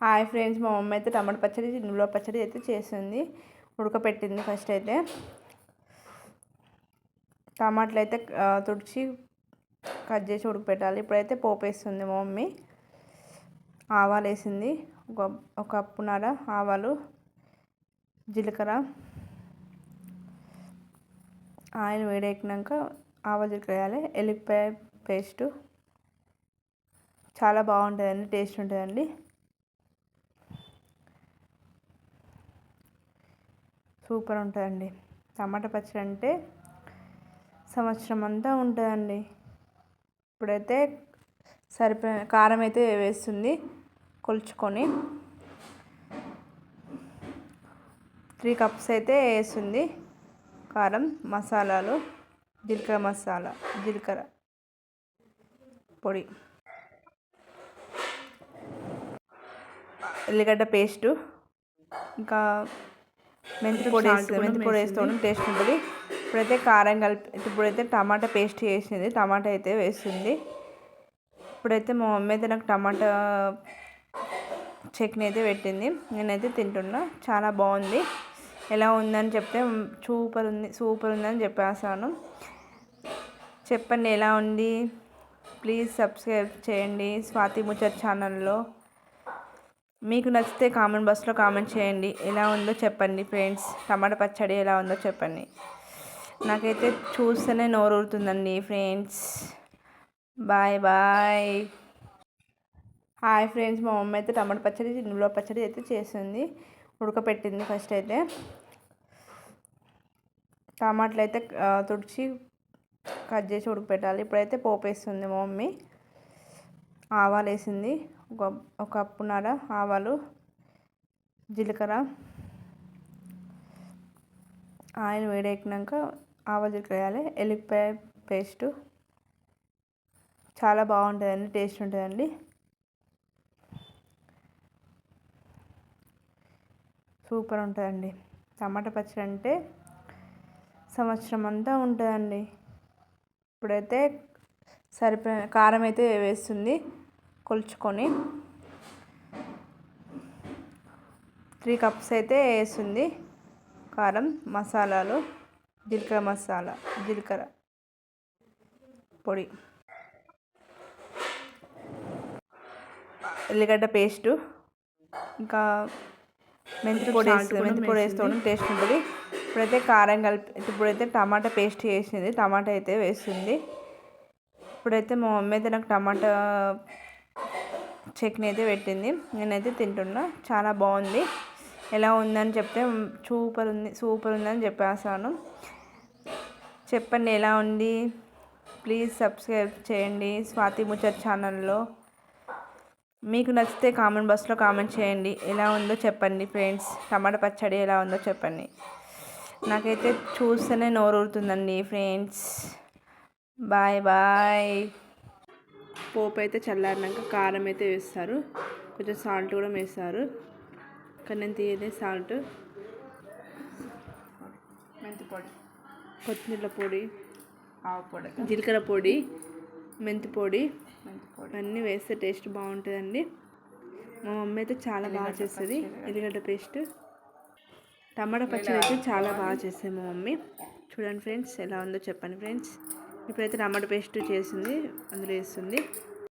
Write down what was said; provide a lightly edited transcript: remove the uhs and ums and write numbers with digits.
Hi friends, మా mummy అయితే టమాటా పచ్చడి నిల్వ పచ్చడి అయితే చేసింది. ఉడకపెట్టింది. ఫస్ట్ అయితే టమాటాలు అయితే తుడిచి కట్ చేసి ఉడకపెట్టాలి. ఇప్పుడైతే పోపు వేస్తుంది మా మమ్మీ. ఆవాలు వేసింది, ఒక కప్పున్నర ఆవాలు, జీలకర్ర. ఆయిల్ వేడెక్కినాక ఆవాలు జీలకర్ర వేయాలి. ఎల్లిపాయ పేస్టు చాలా బాగుంటుందండి, టేస్ట్ ఉంటుందండి. సూపర్ ఉంటుందండి. టమాటా పచ్చడి అంటే సంవత్సరం అంతా ఉంటుందండి. ఇప్పుడైతే సరిపోయిన కారం అయితే వేస్తుంది కొలుచుకొని. 3 కప్స్ అయితే వేస్తుంది కారం. మసాలాలు జీలకర్ర పొడి, ఎల్లిగడ్డ పేస్టు, ఇంకా మెంతి పొడి వేస్తూ టేస్ట్ ఉంటుంది. ఇప్పుడైతే కారం కలిపి ఇప్పుడైతే టమాటా పేస్ట్ వేసింది. టమాటా అయితే వేస్తుంది. ఇప్పుడైతే మా మమ్మీ అయితే నాకు టమాటా చట్నీ అయితే పెట్టింది. నేనైతే తింటున్నా. చాలా బాగుంది. ఎలా ఉందని చెప్తే సూపర్ ఉందని చెప్పేసాను. చెప్పండి ఎలా ఉంది. ప్లీజ్ సబ్స్క్రైబ్ చేయండి స్వాతి ముచ్చట్ ఛానల్లో. మీకు నచ్చితే కామెంట్ బాక్స్లో కామెంట్ చేయండి. ఎలా ఉందో చెప్పండి ఫ్రెండ్స్. టమాటా పచ్చడి ఎలా ఉందో చెప్పండి. నాకైతే చూస్తేనే నోరు ఊరుతుందండి friends. Bye bye. Hi friends, మా మమ్మీ అయితే టమాటా పచ్చడి నిల్వ పచ్చడి అయితే చేసింది. ఉడకపెట్టింది. ఫస్ట్ అయితే టమాటాలు అయితే తుడిచి కట్ చేసి ఉడకపెట్టాలి. ఇప్పుడైతే పోపు వేస్తుంది మా మమ్మీ. ఆవాలు వేసింది, ఒక కప్పున్నర ఆవాలు, జీలకర్ర. ఆయిల్ వేడెక్కినాక ఆవాలు జీలకర్ర వేయాలి. ఎల్లిపాయ పేస్టు చాలా బాగుంటుందండి, టేస్ట్ ఉంటుందండి. సూపర్ ఉంటుందండి. టమాటా పచ్చడి అంటే సంవత్సరం అంతా ఉంటుందండి. ఇప్పుడైతే సరిపోయిన కారం అయితే వేస్తుంది కొలుచుకొని. 3 కప్స్ అయితే వేస్తుంది కారం. మసాలాలు జీలకర్ర పొడి, ఎల్లిగడ్డ పేస్టు, ఇంకా మెంతి పొడి వేస్తూ టేస్ట్ ఉంటుంది. ఇప్పుడైతే కారం కలిపి ఇప్పుడైతే టమాటా పేస్ట్ వేసింది. టమాటా అయితే వేస్తుంది. ఇప్పుడైతే మా మమ్మీ అయితే నాకు టమాటా చట్నీ అయితే పెట్టింది. నేనైతే తింటున్నా. చాలా బాగుంది. ఎలా ఉందని చెప్తే సూపర్ ఉందని చెప్పేసాను. చెప్పండి ఎలా ఉంది. ప్లీజ్ సబ్స్క్రైబ్ చేయండి స్వాతి ముచ్చట్ ఛానల్లో. మీకు నచ్చితే కామెంట్ బాక్స్లో కామెంట్ చేయండి. ఎలా ఉందో చెప్పండి ఫ్రెండ్స్. టమాటా పచ్చడి ఎలా ఉందో చెప్పండి. నాకైతే చూస్తేనే నోరు ఊరుతుందండి ఫ్రెండ్స్. Bye bye. పోపు అయితే చల్లారినాక కారం అయితే వేస్తారు. కొంచెం సాల్ట్ కూడా వేస్తారు. కానీ నేను తీయలే సాల్ట్. మెంతి పొడి, కొత్తిమీర పొడి, ఆవు పొడి, జీలకర్ర పొడి, మెంతి పొడి అన్నీ వేస్తే టేస్ట్ బాగుంటుందండి. మా మమ్మీ అయితే చాలా బాగా చేస్తుంది. ఎల్లిగడ్డ పేస్ట్, టమాటా పచ్చడి అయితే చాలా బాగా చేస్తుంది మా మమ్మీ. చూడండి ఫ్రెండ్స్ ఎలా ఉందో చెప్పండి ఫ్రెండ్స్. ఇప్పుడైతే టమాటా పేస్ట్ చేసింది అందులో వేస్తుంది.